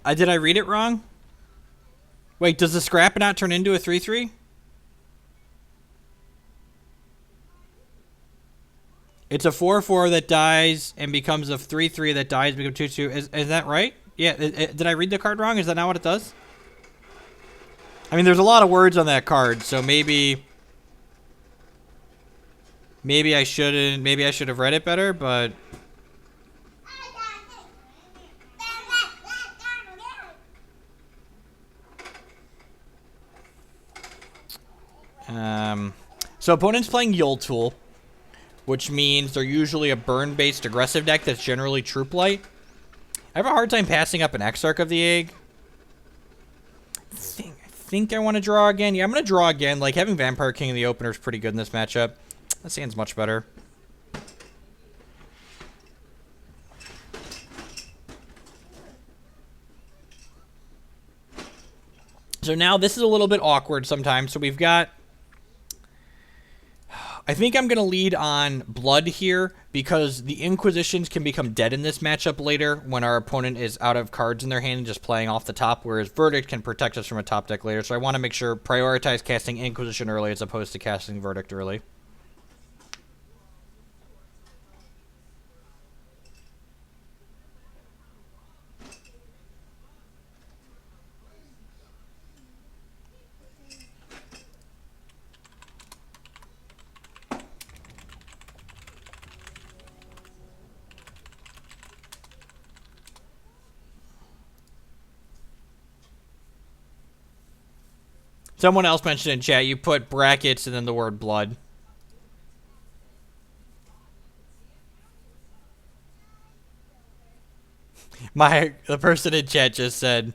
Did I read it wrong? Wait, does the scrap not turn into a 3/3? It's a 4/4 that dies and becomes a 3/3 that dies, becomes 2/2. Is that right? Yeah. Did I read the card wrong? Is that not what it does? I mean, there's a lot of words on that card, so maybe I shouldn't. Maybe I should have read it better, but. So opponent's playing Yule Tool, which means they're usually a burn-based aggressive deck that's generally Troop Light. I have a hard time passing up an Exarch of the Egg. I think I want to draw again. Yeah, I'm going to draw again. Like, having Vampire King in the opener is pretty good in this matchup. That hand's much better. So now this is a little bit awkward sometimes. So we've got... I think I'm going to lead on Blood here because the Inquisitions can become dead in this matchup later when our opponent is out of cards in their hand and just playing off the top, whereas Verdict can protect us from a top deck later. So I want to make sure prioritize casting Inquisition early as opposed to casting Verdict early. Someone else mentioned in chat, you put brackets and then the word blood. The person in chat just said...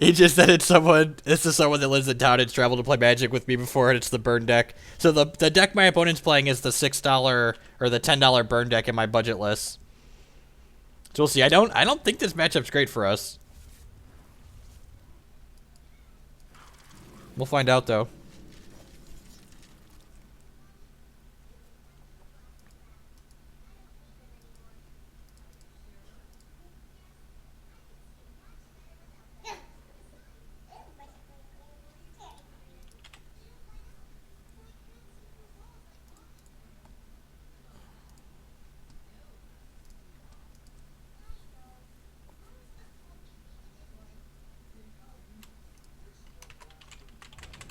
he just said this is someone that lives in town and traveled to play Magic with me before, and it's the burn deck. So the deck my opponent's playing is the $6 or the $10 burn deck in my budget list. So we'll see. I don't think this matchup's great for us. We'll find out, though.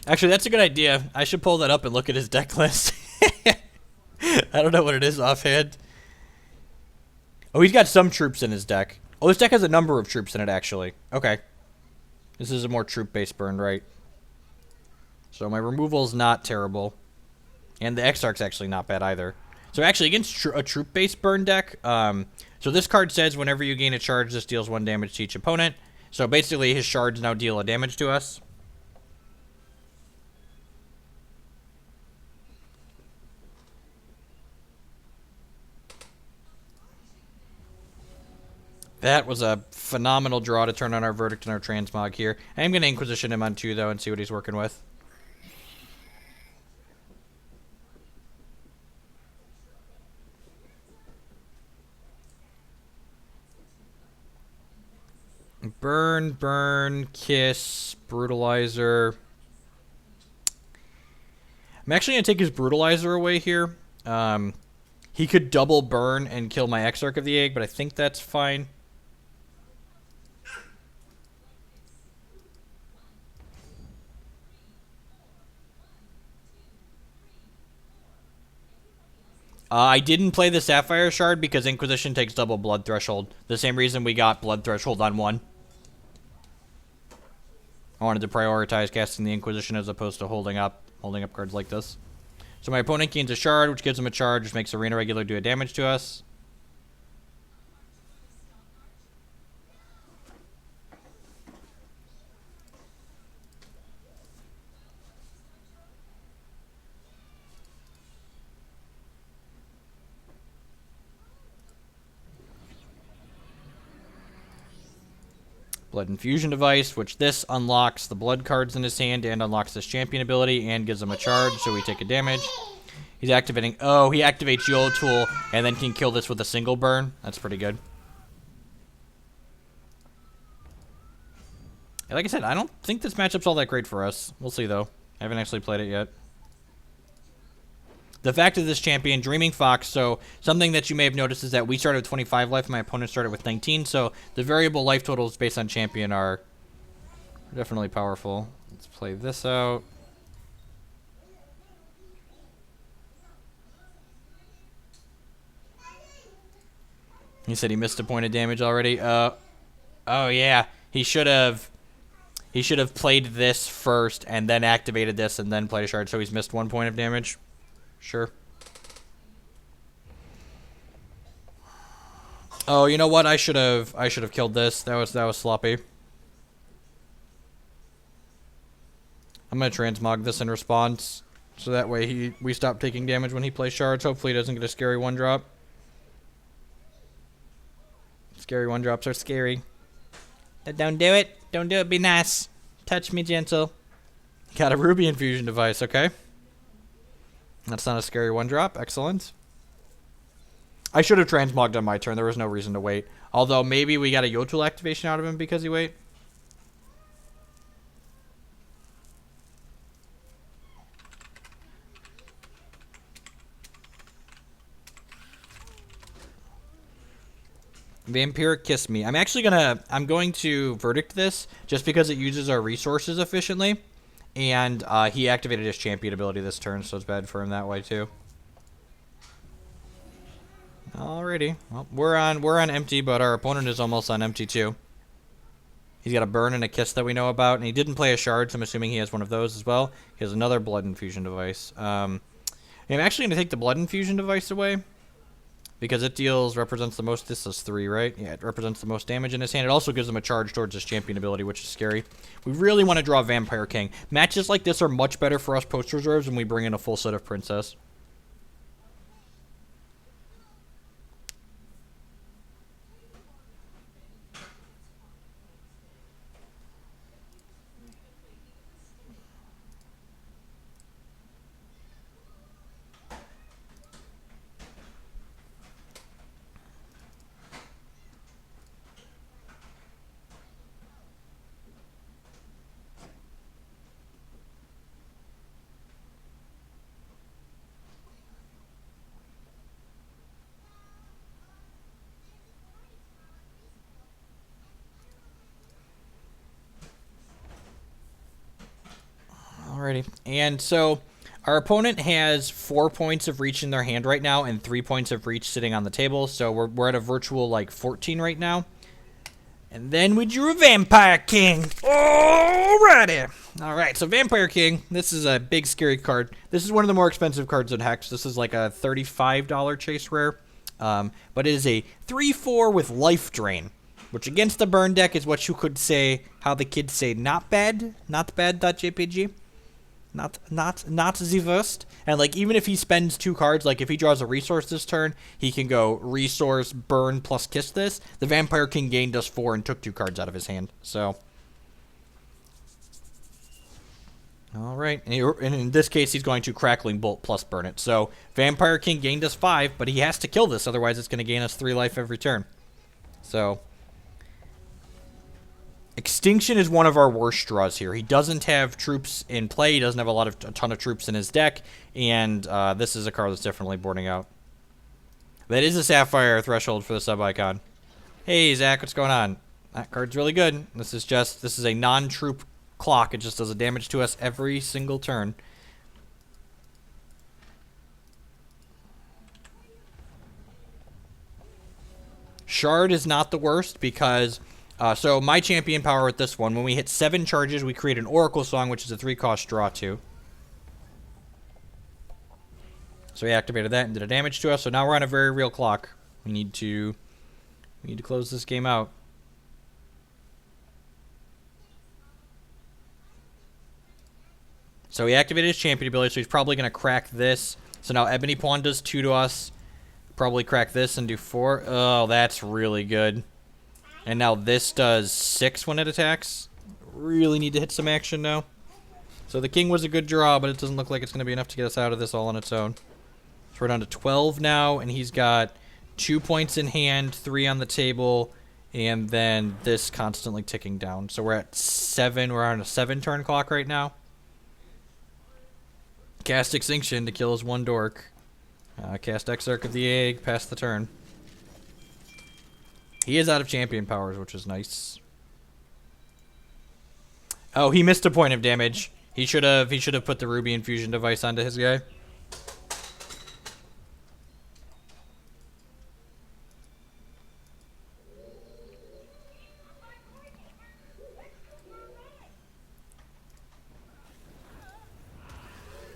Actually, that's a good idea. I should pull that up and look at his deck list. I don't know what it is offhand. Oh, he's got some troops in his deck. Oh, this deck has a number of troops in it, actually. Okay. This is a more troop-based burn, right? So my removal is not terrible. And the Exarch's actually not bad either. So actually, against a troop-based burn deck, so this card says whenever you gain a charge, this deals 1 damage to each opponent. So basically, his shards now deal a damage to us. That was a phenomenal draw to turn on our Verdict and our Transmog here. I am going to Inquisition him on 2, though, and see what he's working with. Burn, burn, kiss, brutalizer. I'm actually going to take his brutalizer away here. He could double burn and kill my Exarch of the Egg, but I think that's fine. I didn't play the Sapphire Shard because Inquisition takes double Blood Threshold. The same reason we got Blood Threshold on 1. I wanted to prioritize casting the Inquisition as opposed to holding up cards like this. So my opponent gains a Shard, which gives him a charge, which makes Arena Regular do a damage to us. Blood Infusion Device, which this unlocks the blood cards in his hand and unlocks this champion ability and gives him a charge, so we take a damage. He's activating... Oh, he activates Yule Tool and then can kill this with a single burn. That's pretty good. Like I said, I don't think this matchup's all that great for us. We'll see, though. I haven't actually played it yet. The fact of this champion, Dreaming Fox, so something that you may have noticed is that we started with 25 life, my opponent started with 19, so the variable life totals based on champion are definitely powerful. Let's play this out. He said he missed a point of damage already. Oh yeah, he should have played this first and then activated this and then played a shard, so he's missed 1 point of damage. Sure. Oh, you know what? I should have killed this. That was sloppy. I'm gonna transmog this in response, so that way we stop taking damage when he plays shards. Hopefully, he doesn't get a scary 1-drop. Scary 1-drops are scary. Don't do it. Don't do it. Be nice. Touch me gentle. Got a Ruby Infusion device. Okay. That's not a scary 1-drop. Excellent. I should have transmogged on my turn. There was no reason to wait. Although maybe we got a Yotul activation out of him because he wait. Vampiric Kiss Me. I'm going to Verdict this just because it uses our resources efficiently. And he activated his champion ability this turn, so it's bad for him that way too. Alrighty. Well, we're on empty, but our opponent is almost on empty too. He's got a burn and a kiss that we know about, and he didn't play a shard, so I'm assuming he has one of those as well. He has another blood infusion device. I'm actually going to take the blood infusion device away because it represents the most. This is 3, right? Yeah, it represents the most damage in his hand. It also gives him a charge towards his champion ability, which is scary. We really want to draw Vampire King. Matches like this are much better for us post reserves when we bring in a full set of Princess. Alrighty. And so our opponent has 4 points of reach in their hand right now and 3 points of reach sitting on the table. So we're at a virtual like 14 right now. And then we drew a Vampire King. Alrighty. Alright, so Vampire King, this is a big scary card. This is one of the more expensive cards in Hex. This is like a $35 chase rare. But it is a 3/4 with life drain. Which against the burn deck is what you could say, how the kids say, not bad. Not bad.jpg. Not the worst. And like even if he spends 2 cards, like if he draws a resource this turn, he can go resource, burn, plus kiss this. The Vampire King gained us 4 and took 2 cards out of his hand. So alright. And in this case he's going to Crackling Bolt plus burn it. So Vampire King gained us 5, but he has to kill this, otherwise it's going to gain us 3 life every turn. So Extinction is one of our worst draws here. He doesn't have troops in play. He doesn't have a ton of troops in his deck. And this is a card that's definitely boarding out. That is a Sapphire threshold for the sub-icon. Hey, Zach, what's going on? That card's really good. This is a non-troop clock. It just does a damage to us every single turn. Shard is not the worst because... so my champion power with this one, when we hit 7 charges, we create an Oracle Song, which is a 3-cost draw 2. So he activated that and did a damage to us. So now we're on a very real clock. We need to close this game out. So he activated his champion ability, so he's probably going to crack this. So now Ebony Pawn does 2 to us. Probably crack this and do 4. Oh, that's really good. And now this does 6 when it attacks. Really need to hit some action now. So the king was a good draw, but it doesn't look like it's going to be enough to get us out of this all on its own. So we're down to 12 now, and he's got 2 points in hand, 3 on the table, And then this constantly ticking down. So we're at 7. We're on a 7-turn clock right now. Cast Extinction to kill his one dork. Cast Exarch of the Egg, pass the turn. He is out of champion powers, which is nice. Oh, he missed a point of damage. He should have put the Ruby Infusion device onto his guy.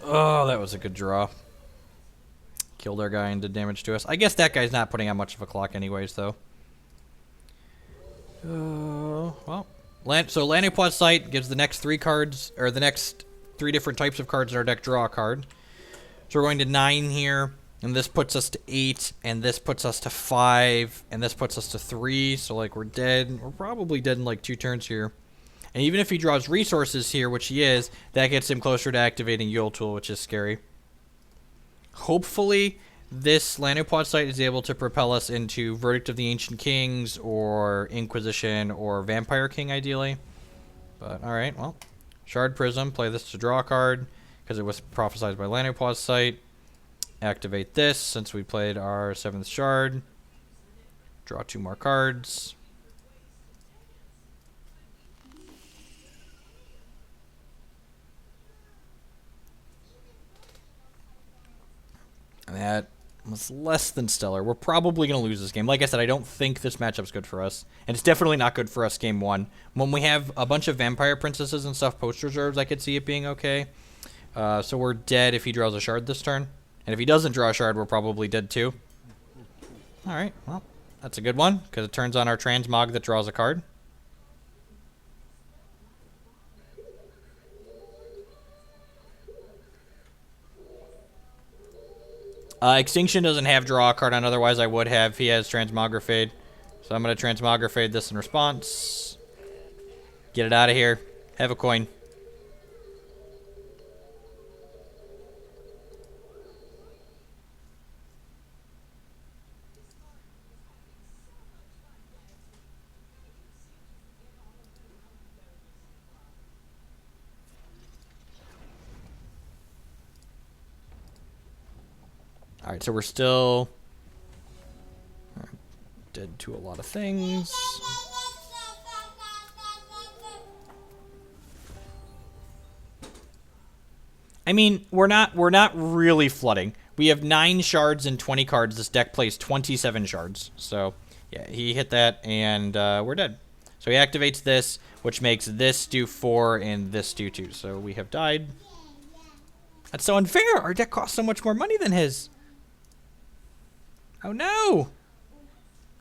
Oh, that was a good draw. Killed our guy and did damage to us. I guess that guy's not putting on much of a clock anyways, though. Well. So Lanipois Sight gives the next 3 cards, or the next 3 different types of cards in our deck draw a card. So we're going to 9 here, and this puts us to 8, and this puts us to 5, and this puts us to 3, so like we're dead. We're probably dead in like 2 turns here. And even if he draws resources here, which he is, that gets him closer to activating Yule Tool, which is scary. Hopefully, this Lanipois Sight is able to propel us into Verdict of the Ancient Kings, or Inquisition, or Vampire King, ideally. But, alright, well. Shard Prism, play this to draw a card, because it was prophesized by Lanipois Sight. Activate this, since we played our 7th Shard. Draw 2 more cards. And that was less than stellar. We're probably going to lose this game. Like I said, I don't think this matchup's good for us. And it's definitely not good for us game 1. When we have a bunch of Vampire Princesses and stuff post reserves, I could see it being okay. So we're dead if he draws a shard this turn. And if he doesn't draw a shard, we're probably dead too. Alright, well, that's a good one, because it turns on our Transmog that draws a card. Extinction doesn't have draw a card on, otherwise I would have. He has Transmogrifade. So I'm going to Transmogrifade this in response. Get it out of here. Have a coin. Alright, so we're still dead to a lot of things. I mean, we're not really flooding. We have 9 shards and 20 cards. This deck plays 27 shards. So, yeah, he hit that, and we're dead. So he activates this, which makes this do 4 and this do 2. So we have died. That's so unfair. Our deck costs so much more money than his. Oh no!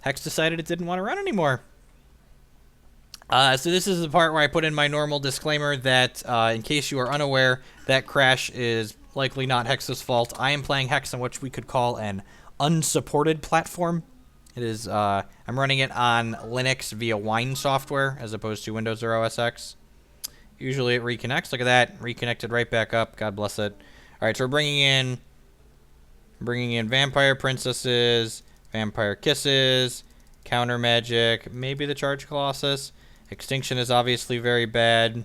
Hex decided it didn't want to run anymore. So this is the part where I put in my normal disclaimer that, in case you are unaware, that crash is likely not Hex's fault. I am playing Hex on what we could call an unsupported platform. It is, I'm running it on Linux via Wine software as opposed to Windows or OS X. Usually it reconnects. Look at that. Reconnected right back up. God bless it. Alright, so we're bringing in Vampire Princesses, Vampire Kisses, Counter Magic, maybe the Charge Colossus. Extinction is obviously very bad.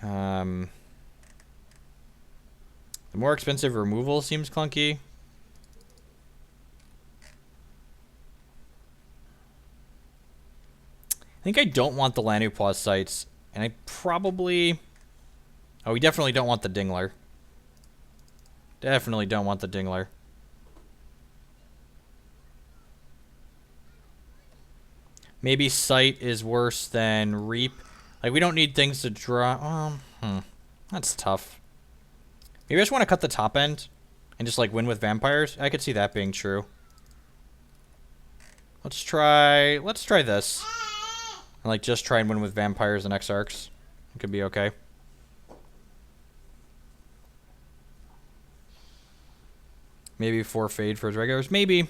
The more expensive removal seems clunky. I think I don't want the Lanipois Sights, and I probably... Oh, we definitely don't want the Dingler. Definitely don't want the Dingler. Maybe Sight is worse than Reap. Like, we don't need things to draw. That's tough. Maybe I just want to cut the top end and just, like, win with vampires. I could see that being true. Let's try this. And, like, just try and win with vampires and Exarchs. It could be okay. Maybe 4 Fade for his regulars. Maybe.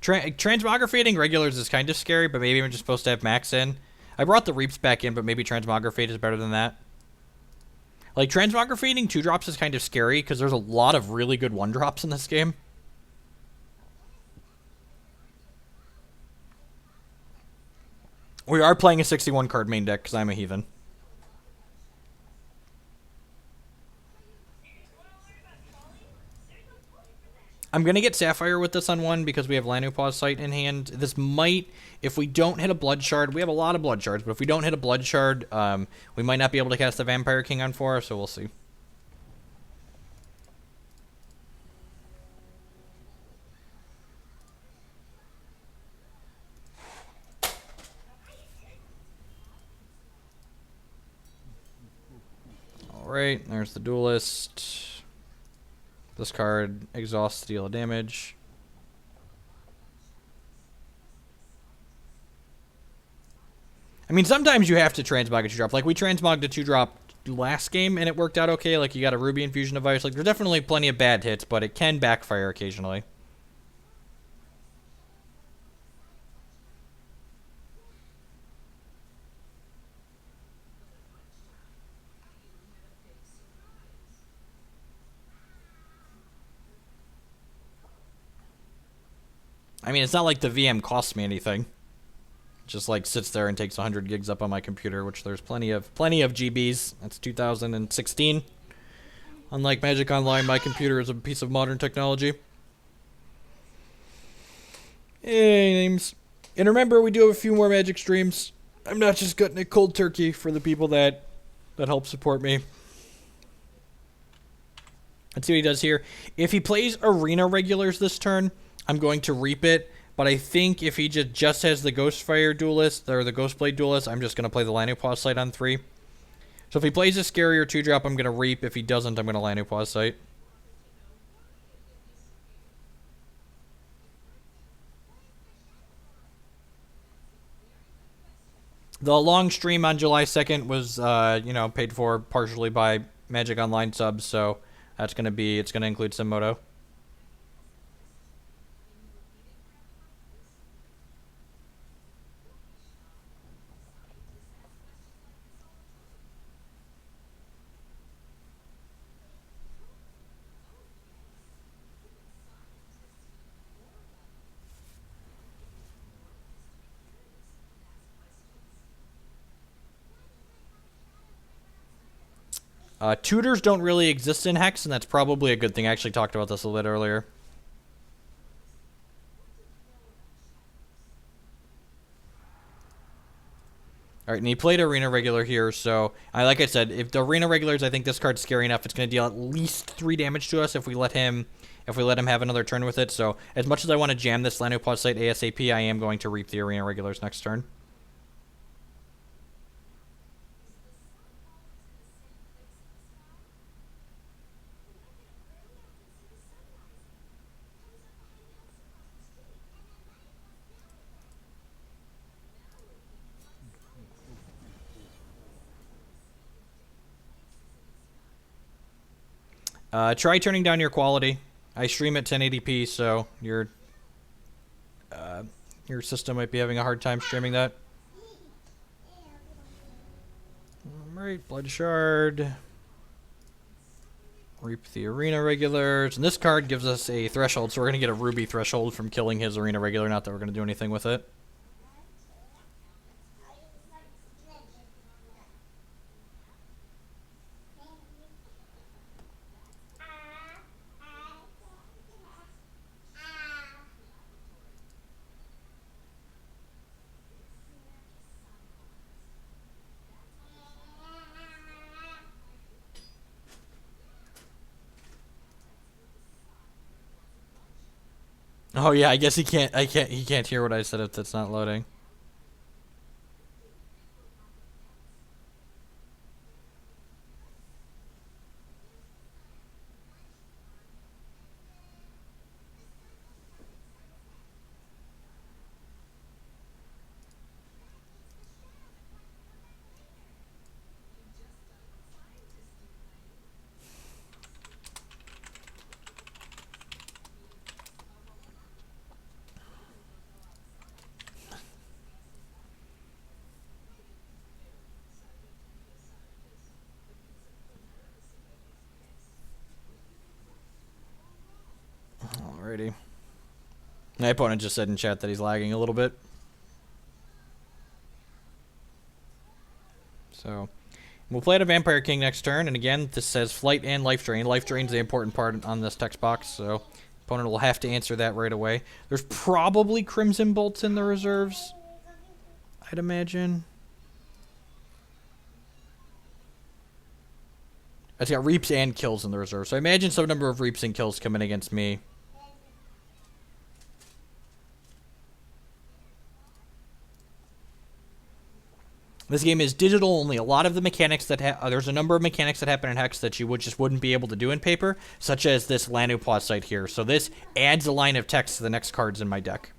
Transmogrifading regulars is kind of scary, but maybe I'm just supposed to have Max in. I brought the Reaps back in, but maybe Transmogrifade is better than that. Like, Transmogrifading 2-drops is kind of scary, because there's a lot of really good 1-drops in this game. We are playing a 61 card main deck because I'm a heathen. I'm going to get Sapphire with this on one because we have Lanupaw's Sight in hand. This might, if we don't hit a Blood Shard, we have a lot of Blood Shards, but if we don't hit a Blood Shard, we might not be able to cast the Vampire King on 4, so we'll see. Alright, there's the Duelist. This card exhausts to deal damage. I mean, sometimes you have to transmog a 2-drop. Like, we transmogged a 2-drop last game, and it worked out okay. Like, you got a Ruby Infusion Device. Like, there's definitely plenty of bad hits, but it can backfire occasionally. I mean, it's not like the VM costs me anything. It just like sits there and takes 100 gigs up on my computer, which there's plenty of GBs. That's 2016. Unlike Magic Online, my computer is a piece of modern technology. Hey, names. And remember, we do have a few more Magic streams. I'm not just cutting it cold turkey for the people that help support me. Let's see what he does here. If he plays Arena Regulars this turn, I'm going to Reap it, but I think if he just has the Ghostfire Duelist, or the Ghostblade Duelist, I'm just going to play the Lanupaw's Sight on 3. So if he plays a scarier 2-drop, I'm going to Reap. If he doesn't, I'm going to Lanupaw's Sight. The long stream on July 2nd was, paid for partially by Magic Online subs, so it's going to include some Moto. Tutors don't really exist in Hex, and that's probably a good thing. I actually talked about this a little bit earlier. Alright, and he played Arena Regular here, so like I said, if the Arena Regulars, I think this card's scary enough. It's going to deal at least 3 damage to us if we let him have another turn with it. So as much as I want to jam this Lanupaw's Sight ASAP, I am going to Reap the Arena Regulars next turn. Try turning down your quality. I stream at 1080p, so your system might be having a hard time streaming that. Alright, Blood Shard. Reap the Arena Regulars. And this card gives us a threshold, so we're going to get a Ruby threshold from killing his Arena Regular. Not that we're going to do anything with it. Oh yeah, I guess he can't hear what I said if that's not loading. Alrighty. My opponent just said in chat that he's lagging a little bit. We'll play a Vampire King next turn, and again, this says Flight and Life Drain. Life Drain's the important part on this text box, so opponent will have to answer that right away. There's probably Crimson Bolts in the reserves, I'd imagine. It's got Reaps and Kills in the reserve, so I imagine some number of Reaps and Kills coming against me. This game is digital only. A lot of the mechanics that there's a number of mechanics that happen in Hex that you just wouldn't be able to do in paper, such as this Lanu Plausight here. So this adds a line of text to the next cards in my deck.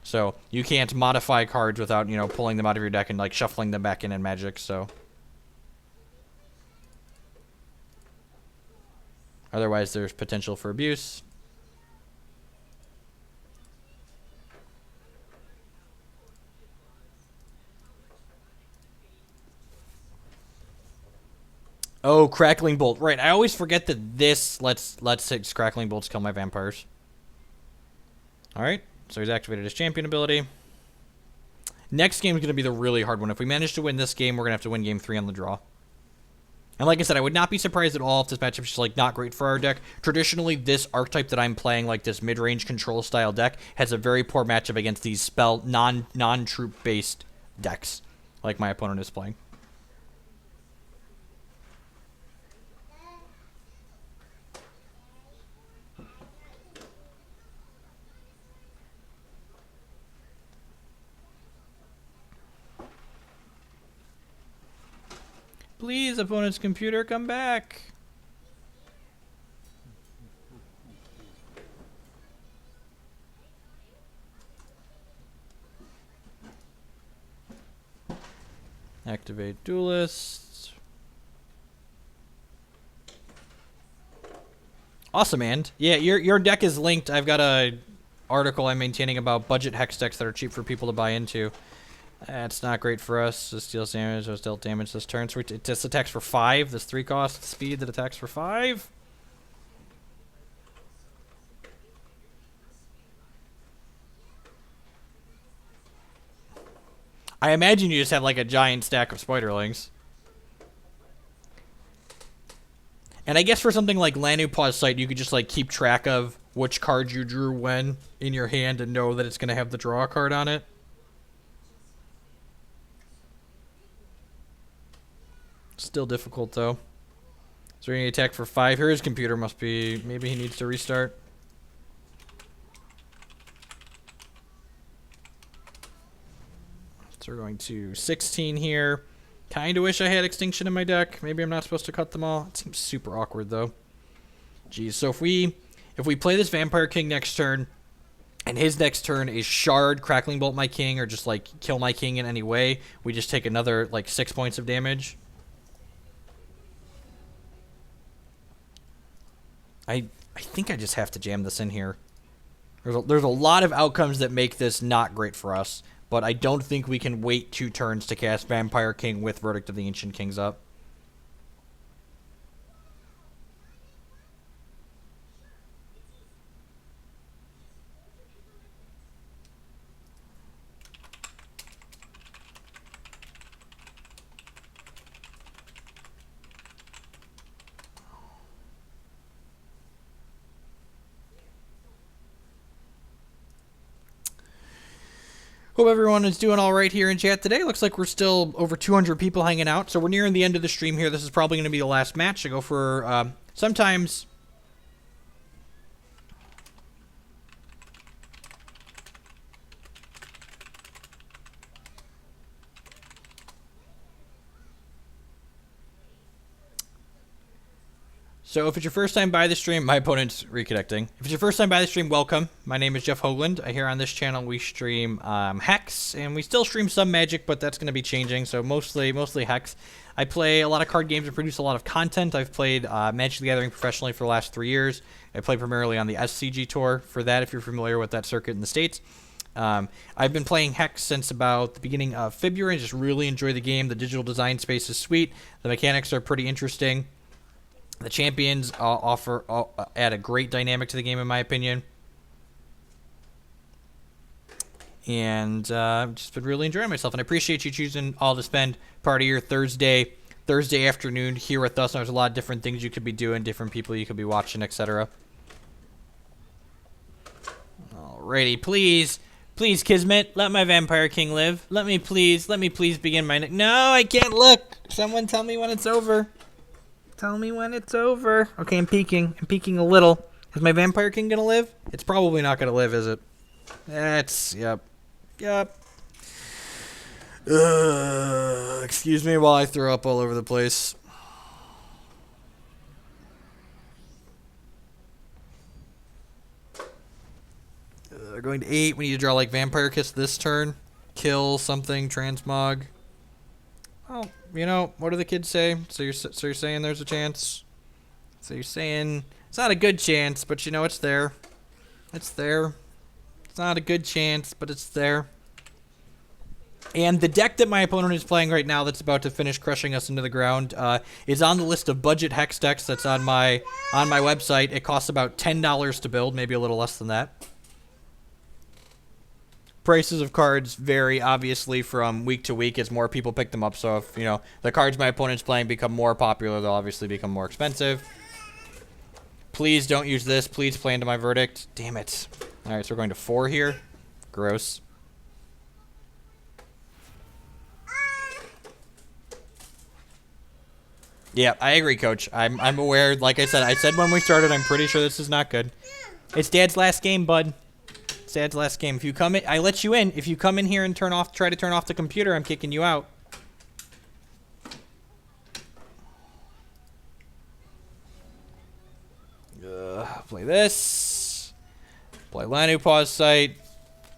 So you can't modify cards without, pulling them out of your deck and like shuffling them back in Magic, so. Otherwise, there's potential for abuse. Oh, Crackling Bolt. Right, I always forget that this lets 6 Crackling Bolts kill my vampires. Alright, so he's activated his champion ability. Next game is going to be the really hard one. If we manage to win this game, we're going to have to win game 3 on the draw. And like I said, I would not be surprised at all if this matchup is just, like, not great for our deck. Traditionally, this archetype that I'm playing, like this mid-range control style deck, has a very poor matchup against these spell non-troop-based decks, like my opponent is playing. Please, opponent's computer, come back. Activate Duelists. Awesome, and yeah, your deck is linked. I've got a article I'm maintaining about budget Hex decks that are cheap for people to buy into. That's not great for us. This deals damage, this dealt damage this turn. So it just attacks for 5. This 3 cost speed that attacks for 5. I imagine you just have like a giant stack of Spiderlings. And I guess for something like Lanu Plausight, you could just like keep track of which card you drew when in your hand and know that it's going to have the draw card on it. Still difficult, though. Is there any attack for 5? Here his computer must be... Maybe he needs to restart. So we're going to 16 here. Kind of wish I had Extinction in my deck. Maybe I'm not supposed to cut them all. It seems super awkward, though. Geez, so if we play this Vampire King next turn, and his next turn is Shard, Crackling Bolt my king, or just, like, kill my king in any way, we just take another, like, 6 points of damage. I think I just have to jam this in here. There's a lot of outcomes that make this not great for us, but I don't think we can wait 2 turns to cast Vampire King with Verdict of the Ancient Kings up. Hope everyone is doing all right here in chat today. Looks like we're still over 200 people hanging out, so we're nearing the end of the stream here. This is probably going to be the last match to go for. Sometimes So if it's your first time by the stream, my opponent's reconnecting. If it's your first time by the stream, welcome. My name is Jeff Hoagland. Here on this channel, we stream Hex, and we still stream some Magic, but that's going to be changing, so mostly Hex. I play a lot of card games and produce a lot of content. I've played Magic the Gathering professionally for the last 3 years. I play primarily on the SCG Tour for that, if you're familiar with that circuit in the States. I've been playing Hex since about the beginning of February. I just really enjoy the game. The digital design space is sweet. The mechanics are pretty interesting. The champions add a great dynamic to the game, in my opinion. And I've just been really enjoying myself. And I appreciate you choosing all to spend part of your Thursday Thursday afternoon here with us. There's a lot of different things you could be doing, different people you could be watching, etc. Alrighty, please. Please, Kismet, let my Vampire King live. Let me please begin my... No, I can't look. Someone tell me when it's over. Tell me when it's over. Okay, I'm peeking. I'm peeking a little. Is my Vampire King gonna live? It's probably not gonna live, is it? That's... Yep. Excuse me while I throw up all over the place. Going to 8. We need to draw like Vampire Kiss this turn. Kill something. Transmog. Oh, you know, what do the kids say? So you're saying there's a chance? So you're saying it's not a good chance, but you know it's there. It's there. It's not a good chance, but it's there. And the deck that my opponent is playing right now that's about to finish crushing us into the ground is on the list of budget hex decks that's on my website. It costs about $10 to build, maybe a little less than that. Prices of cards vary, obviously, from week to week as more people pick them up. So if, you know, the cards my opponent's playing become more popular, they'll obviously become more expensive. Please don't use this. Please play into my verdict. Damn it. All right, so we're going to 4 here. Gross. Yeah, I agree, Coach. I'm aware. Like I said when we started, I'm pretty sure this is not good. It's Dad's last game, bud. It's Dad's last game. If you come in, I let you in. If you come in here and try to turn off the computer, I'm kicking you out. Play this. Play Lanu Pause Sight.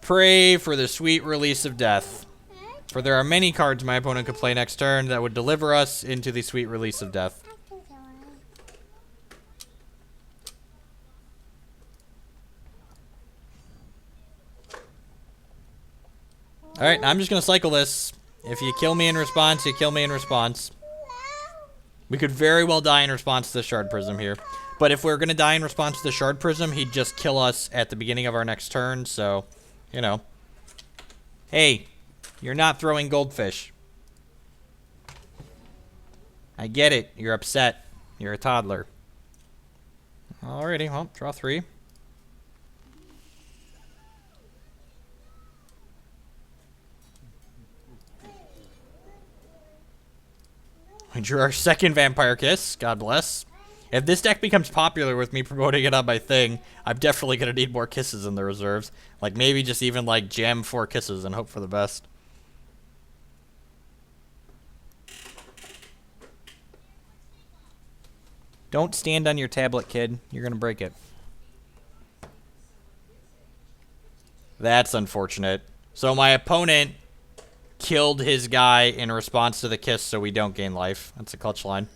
Pray for the sweet release of death. For there are many cards my opponent could play next turn that would deliver us into the sweet release of death. Alright, I'm just going to cycle this. If you kill me in response, you kill me in response. We could very well die in response to the Shard Prism here. But if we're going to die in response to the Shard Prism, he'd just kill us at the beginning of our next turn, so, you know. Hey, you're not throwing goldfish. I get it. You're upset. You're a toddler. Alrighty, well, draw 3. We drew our second Vampire Kiss. God bless. If this deck becomes popular with me promoting it on my thing, I'm definitely going to need more kisses in the reserves. Like, maybe just even, like, jam 4 kisses and hope for the best. Don't stand on your tablet, kid. You're going to break it. That's unfortunate. So my opponent killed his guy in response to the kiss so we don't gain life. That's a clutch line.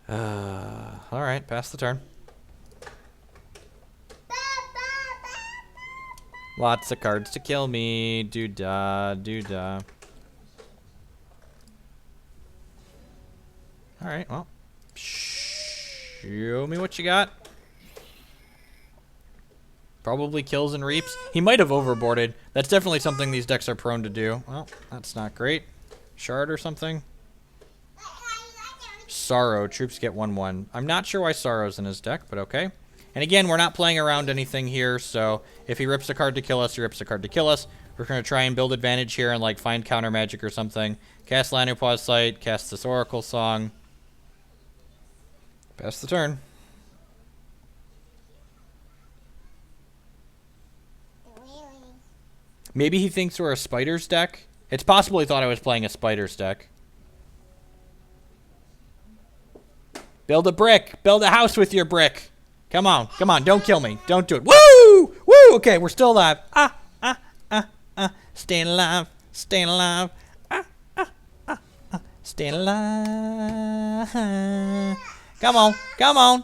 Alright, pass the turn. Lots of cards to kill me. Doo-dah, doo-dah. Alright, well. Show me what you got. Probably kills and reaps. He might have overboarded. That's definitely something these decks are prone to do. Well, that's not great. Shard or something. Sorrow. Troops get 1/1. I'm not sure why Sorrow's in his deck, but okay. And again, we're not playing around anything here, so if he rips a card to kill us, he rips a card to kill us. We're going to try and build advantage here and, like, find counter magic or something. Cast Lanu Pause Sight. Cast this Oracle Song. Pass the turn. Maybe he thinks we're a Spiders deck. It's possible he thought I was playing a Spiders deck. Build a brick. Build a house with your brick. Come on. Come on. Don't kill me. Don't do it. Woo! Woo! Okay, we're still alive. Staying alive. Staying alive. Staying alive. Come on. Come on.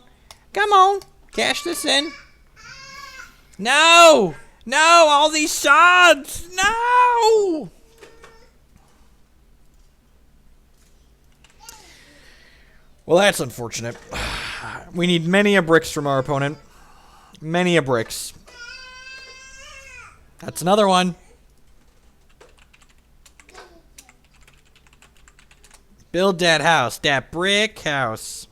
Come on. Cash this in. No! No! All these shards! No! Well, that's unfortunate. We need many a bricks from our opponent. Many a bricks. That's another one. Build that house. That brick house.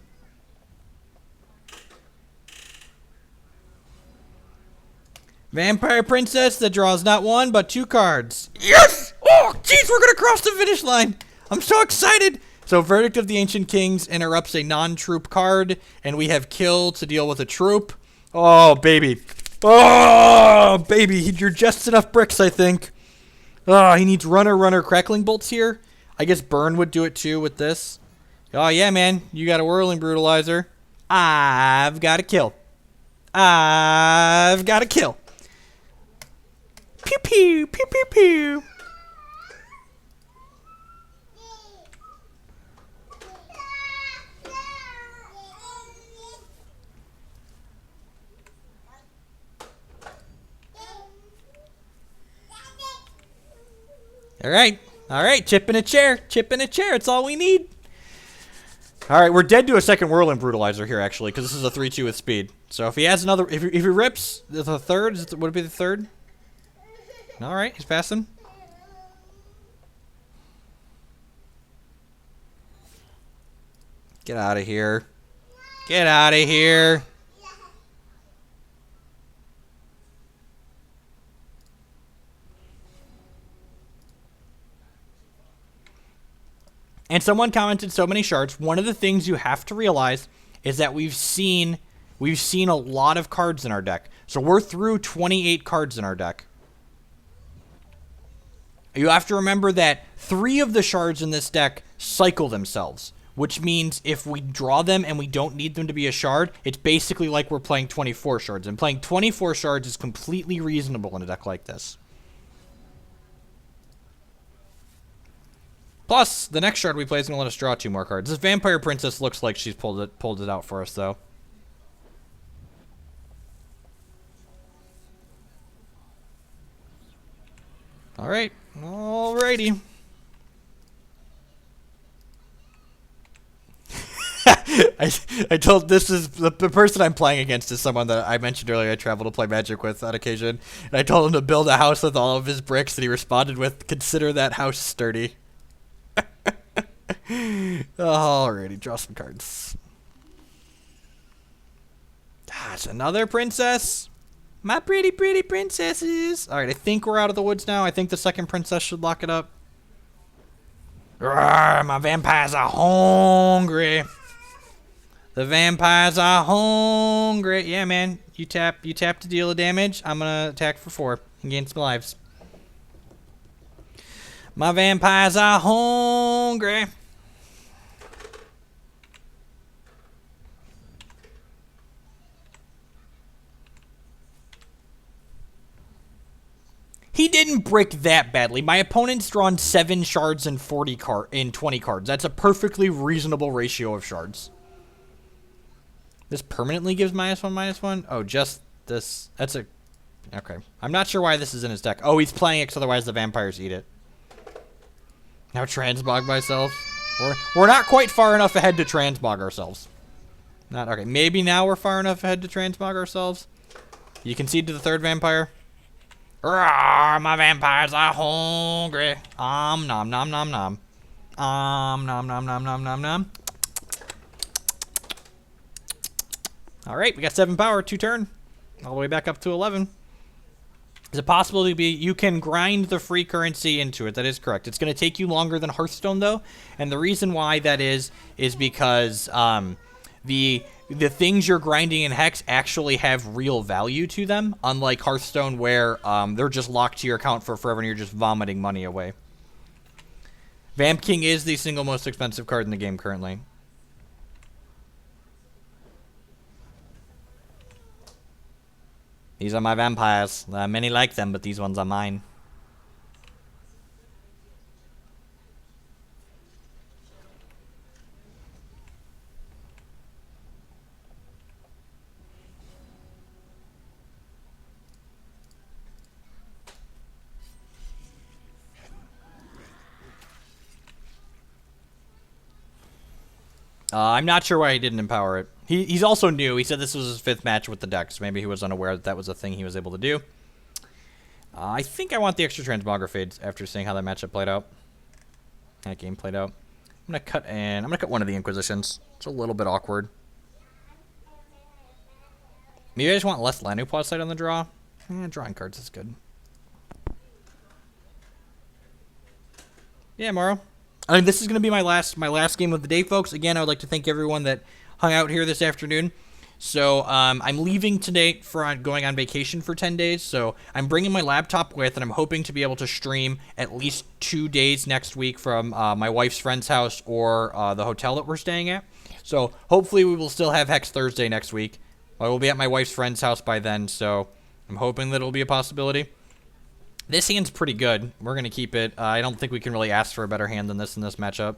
Vampire Princess that draws not one, but 2 cards. Yes! Oh, jeez, we're gonna cross the finish line. I'm so excited. So, Verdict of the Ancient Kings interrupts a non-troop card, and we have Kill to deal with a troop. Oh, baby. Oh, baby, you're just enough bricks, I think. Oh, he needs Runner, Crackling Bolts here. I guess Burn would do it, too, with this. Oh, yeah, man, you got a Whirling Brutalizer. I've got a kill. I've got a kill. Pew, pew, pew, pew, pew. All right, chip in a chair, it's all we need. All right, we're dead to a second Whirling Brutalizer here, actually, because this is a 3-2 with speed. So if he has another, if he rips the third, would it be the third? All right, he's passing. Get out of here. Get out of here. And someone commented so many shards. One of the things you have to realize is that we've seen a lot of cards in our deck. So we're through 28 cards in our deck. You have to remember that 3 of the shards in this deck cycle themselves, which means if we draw them and we don't need them to be a shard, it's basically like we're playing 24 shards. And playing 24 shards is completely reasonable in a deck like this. Plus, the next shard we play is going to let us draw 2 more cards. This Vampire Princess looks like she's pulled it out for us, though. All right. Alrighty. I told this is the person I'm playing against is someone that I mentioned earlier I travel to play Magic with on occasion. And I told him to build a house with all of his bricks, and he responded with, "Consider that house sturdy." Alrighty, draw some cards. Gosh, another princess. My pretty princesses. Alright, I think we're out of the woods now. I think the second princess should lock it up. Rawr, my vampires are hungry. The vampires are hungry. Yeah, man. You tap to deal a damage. I'm gonna attack for 4 and gain some lives. My vampires are hungry. He didn't brick that badly. My opponent's drawn 7 shards and 20 cards. That's a perfectly reasonable ratio of shards. This permanently gives -1/-1? Oh, just this. That's a... Okay. I'm not sure why this is in his deck. Oh, he's playing it because otherwise the vampires eat it. Now transmog myself. We're not quite far enough ahead to transmog ourselves. Not okay. Maybe now we're far enough ahead to transmog ourselves. You concede to the third vampire. Rawr, my vampires are hungry. Nom nom nom nom. Nom nom nom nom nom nom. All right, we got 7 power, 2 turn, all the way back up to 11. Is it possible to be? You can grind the free currency into it. That is correct. It's going to take you longer than Hearthstone though, and the reason why that is because the things you're grinding in Hex actually have real value to them, unlike Hearthstone where they're just locked to your account for forever and you're just vomiting money away. Vamp King is the single most expensive card in the game currently. These are my vampires. Many like them, but these ones are mine. I'm not sure why he didn't empower it. He's also new. He said this was his 5th match with the deck, so maybe he was unaware that that was a thing he was able to do. I think I want the extra Transmogrifieds after seeing how that matchup played out. That game played out. I'm gonna cut one of the Inquisitions. It's a little bit awkward. Maybe I just want less Lanu Plus on the draw. Drawing cards is good. Yeah, Morrow. I mean, this is gonna be my last game of the day, folks. Again, I would like to thank everyone that hung out here this afternoon. So I'm leaving today for going on vacation for 10 days. So I'm bringing my laptop with, and I'm hoping to be able to stream at least 2 days next week from my wife's friend's house or the hotel that we're staying at. So hopefully we will still have Hex Thursday next week. I will be at my wife's friend's house by then, so I'm hoping that it'll be a possibility. This hand's pretty good. We're going to keep it. I don't think we can really ask for a better hand than this in this matchup.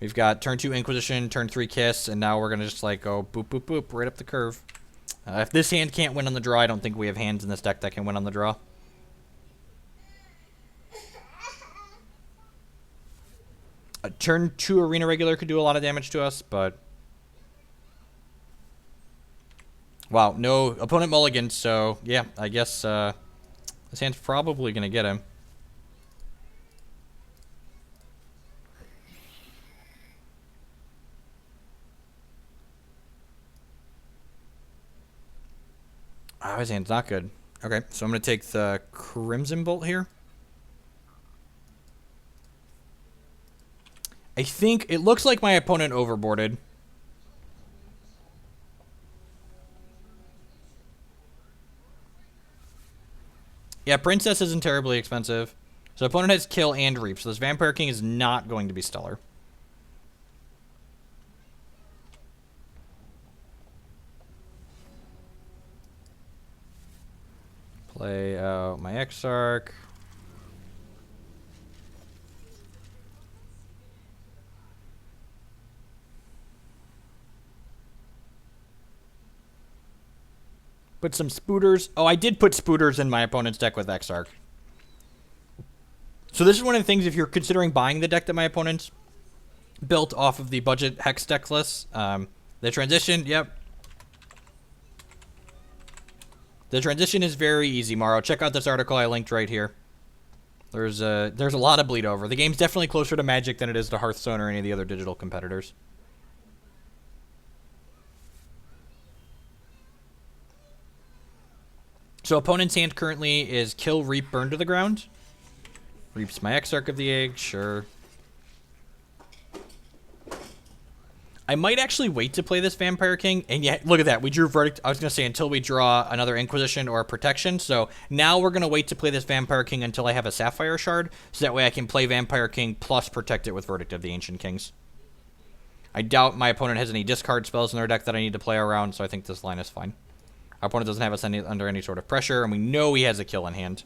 We've got turn 2 Inquisition, turn 3 Kiss, and now we're going to just like go boop, boop, boop, right up the curve. If this hand can't win on the draw, I don't think we have hands in this deck that can win on the draw. A turn 2 Arena Regular could do a lot of damage to us, but... Wow, no opponent mulligan, so yeah, I guess this hand's probably going to get him. Oh, his hand's not good. Okay, so I'm going to take the Crimson Bolt here. I think it looks like my opponent overboarded. Yeah, Princess isn't terribly expensive. So opponent has Kill and Reap, so this Vampire King is not going to be stellar. Play out my Exarch. Put some Spooters. Oh, I did put Spooters in my opponent's deck with Exarch. So this is one of the things, if you're considering buying the deck that my opponent's built off of the budget Hex deck list. The transition, yep. The transition is very easy, Morrow. Check out this article I linked right here. There's a lot of bleed over. The game's definitely closer to Magic than it is to Hearthstone or any of the other digital competitors. So opponent's hand currently is Kill, Reap, Burn to the ground. Reap's my Exarch of the Egg, sure. I might actually wait to play this Vampire King. And yeah, look at that. We drew Verdict. I was going to say until we draw another Inquisition or a Protection. So now we're going to wait to play this Vampire King until I have a Sapphire Shard. So that way I can play Vampire King plus protect it with Verdict of the Ancient Kings. I doubt my opponent has any discard spells in their deck that I need to play around. So I think this line is fine. Our opponent doesn't have us under any sort of pressure. And we know he has a kill in hand.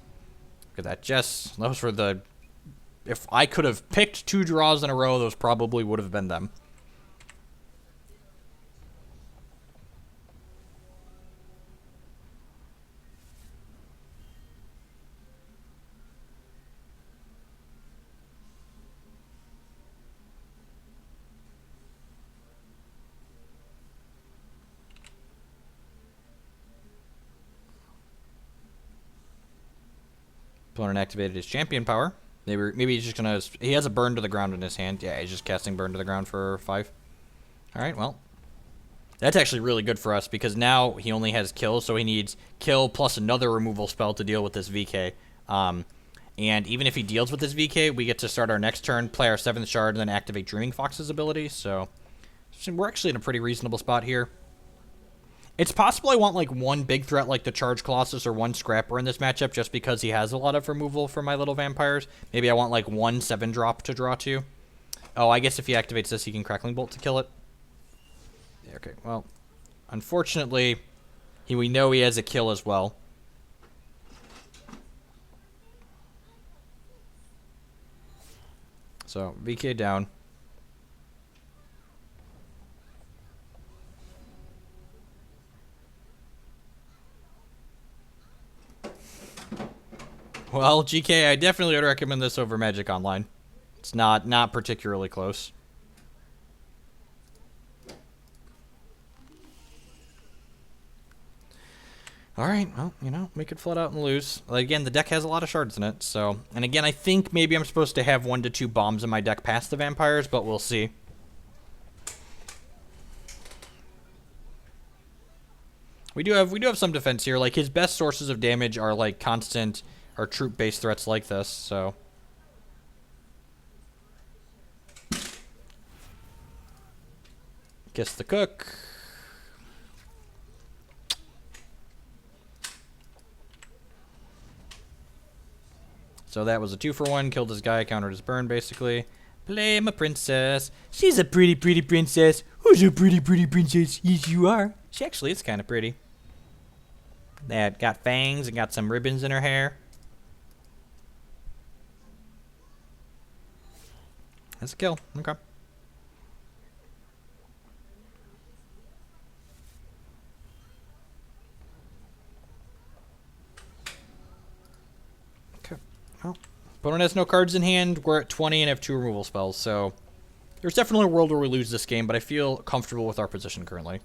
Look at that. Jess, those were the... If I could have picked 2 draws in a row, those probably would have been them. Opponent activated his champion power. Maybe he's just gonna... He has a burn to the ground in his hand. Yeah, he's just casting burn to the ground for 5. Alright, well. That's actually really good for us because now he only has kill, so he needs kill plus another removal spell to deal with this VK. And even if he deals with this VK, we get to start our next turn, play our 7th shard, and then activate Dreaming Fox's ability. So we're actually in a pretty reasonable spot here. It's possible I want like one big threat like the Charge Colossus or one Scrapper in this matchup just because he has a lot of removal for my little vampires. Maybe I want like one 7-drop to draw to. Oh, I guess if he activates this, he can Crackling Bolt to kill it. Yeah, okay, well, unfortunately, we know he has a kill as well. So, VK down. Well, GK, I definitely would recommend this over Magic Online. It's not particularly close. All right, well, you know, we could flood out and lose. Like, again, the deck has a lot of shards in it, so... And again, I think maybe I'm supposed to have 1 to 2 bombs in my deck past the vampires, but we'll see. We do have some defense here. Like, his best sources of damage are, like, constant or troop-based threats like this, so... Guess the cook. So that was a 2-for-1. Killed his guy, countered his burn, basically. Play my princess. She's a pretty, pretty princess. Who's a pretty, pretty princess? Yes, you are. She actually is kind of pretty. That got fangs and got some ribbons in her hair. That's a kill. Okay. Well, opponent has no cards in hand. We're at 20 and have 2 removal spells, so there's definitely a world where we lose this game, but I feel comfortable with our position currently.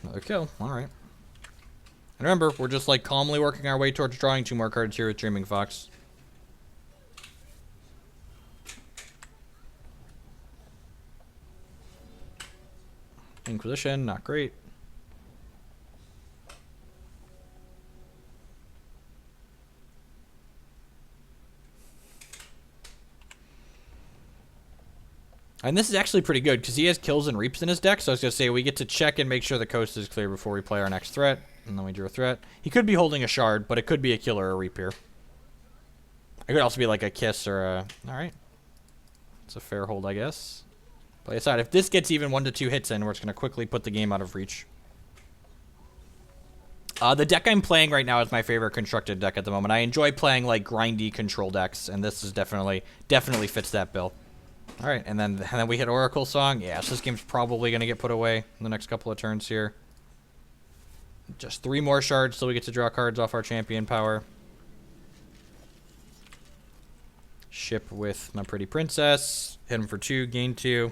Another kill. All right. And remember, we're just like calmly working our way towards drawing 2 more cards here with Dreaming Fox. Inquisition, not great. And this is actually pretty good because he has kills and reaps in his deck. So I was going to say we get to check and make sure the coast is clear before we play our next threat. And then we drew a threat. He could be holding a shard, but it could be a kill or a reap here. It could also be like a kiss or a... Alright. It's a fair hold, I guess. Play aside. If this gets even 1 to 2 hits in, we're just going to quickly put the game out of reach. The deck I'm playing right now is my favorite constructed deck at the moment. I enjoy playing like grindy control decks, and this is definitely fits that bill. All right, and then we hit Oracle Song. Yeah, so this game's probably going to get put away in the next couple of turns here. Just 3 more shards so we get to draw cards off our champion power. Ship with my pretty princess. Hit him for 2, gain 2.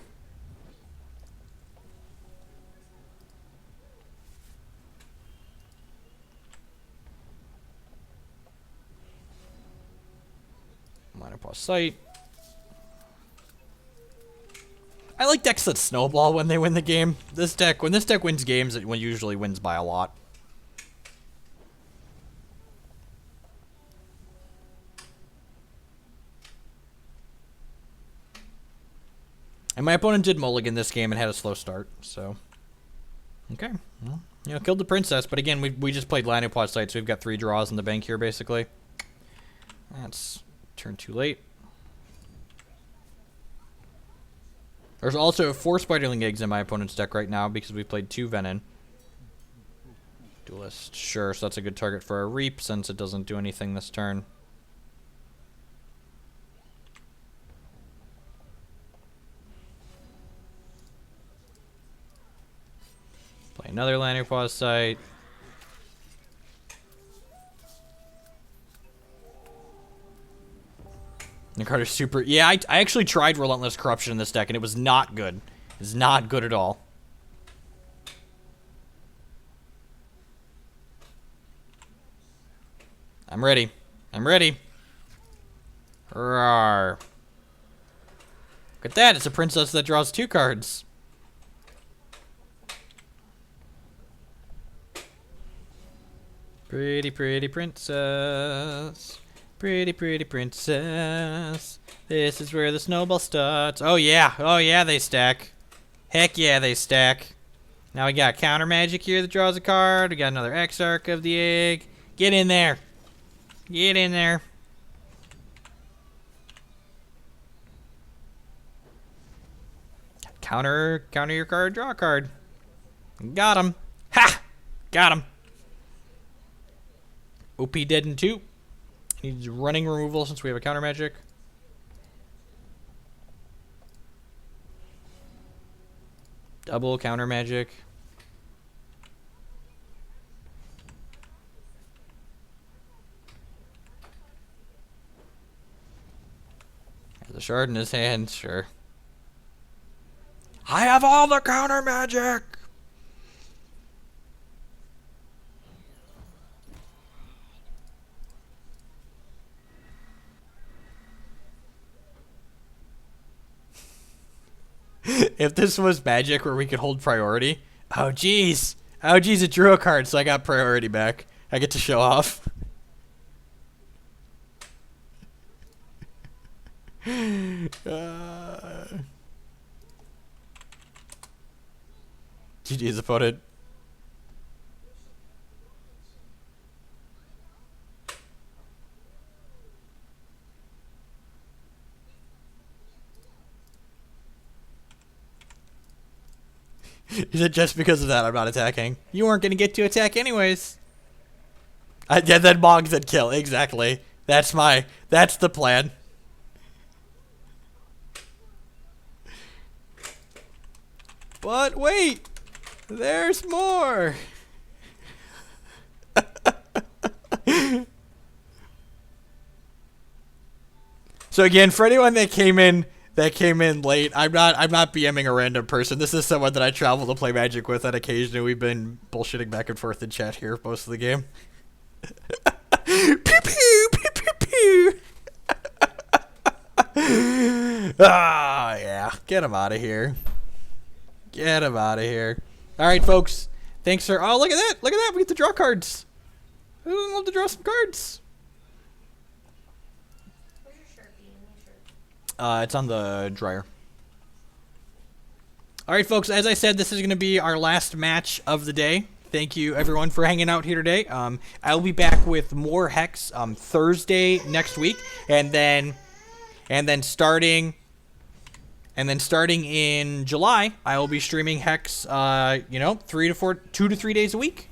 Line up sight. I like decks that snowball when they win the game. When this deck wins games, it usually wins by a lot. And my opponent did mulligan this game and had a slow start, so... Okay, well, you know, killed the princess, but again, we just played Linoplot Sight, so we've got 3 draws in the bank here, basically. That's turn too late. There's also 4 Spiderling Eggs in my opponent's deck right now because we played 2 Venom. Duelist, sure, so that's a good target for a Reap since it doesn't do anything this turn. Play another Lantern Paw Sight. The card is super... Yeah, I actually tried Relentless Corruption in this deck, and it was not good. It's not good at all. I'm ready. I'm ready. Rawr. Look at that. It's a princess that draws 2 cards. Pretty, pretty princess. Pretty, pretty princess. This is where the snowball starts. Oh, yeah. Oh, yeah, they stack. Heck yeah, they stack. Now we got counter magic here that draws a card. We got another Exarch of the Egg. Get in there. Get in there. Counter your card, draw a card. Got him. Ha! Got him. OP dead in 2. Needs running removal since we have a counter magic. Double counter magic. Shard in his hand, sure. I have all the counter magic! If this was Magic where we could hold priority. Oh, jeez. Oh, jeez, it drew a card, so I got priority back. I get to show off. GG's opponent. He said, just because of that, I'm not attacking. You weren't going to get to attack anyways. Yeah, then Mog said kill. Exactly. That's the plan. But wait. There's more. So again, for anyone that came in late, I'm not BMing a random person. This is someone that I travel to play Magic with on occasion. We've been bullshitting back and forth in chat here most of the game. Pew pew pew pew pew. Ah, yeah. Get him out of here. Get him out of here. All right, folks. Thanks for. Oh, look at that! Look at that! We get to draw cards. Who doesn't love to draw some cards? It's on the dryer. All right, folks. As I said, this is going to be our last match of the day. Thank you, everyone, for hanging out here today. I'll be back with more Hex Thursday next week, and then starting in July, I will be streaming Hex. 2 to 3 days a week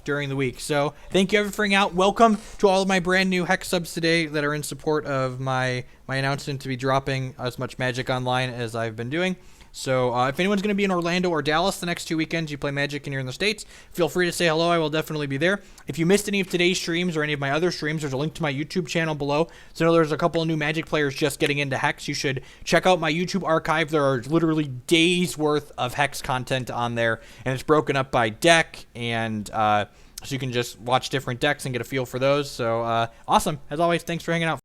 during the week. So thank you everyone for hanging out. Welcome to all of my brand new Hex subs today that are in support of my announcement to be dropping as much Magic Online as I've been doing. So if anyone's going to be in Orlando or Dallas the next 2 weekends, you play Magic and you're in the States, feel free to say hello. I will definitely be there. If you missed any of today's streams or any of my other streams, there's a link to my YouTube channel below. So there's a couple of new Magic players just getting into Hex. You should check out my YouTube archive. There are literally days worth of Hex content on there, and it's broken up by deck, and so you can just watch different decks and get a feel for those. So awesome. As always, thanks for hanging out.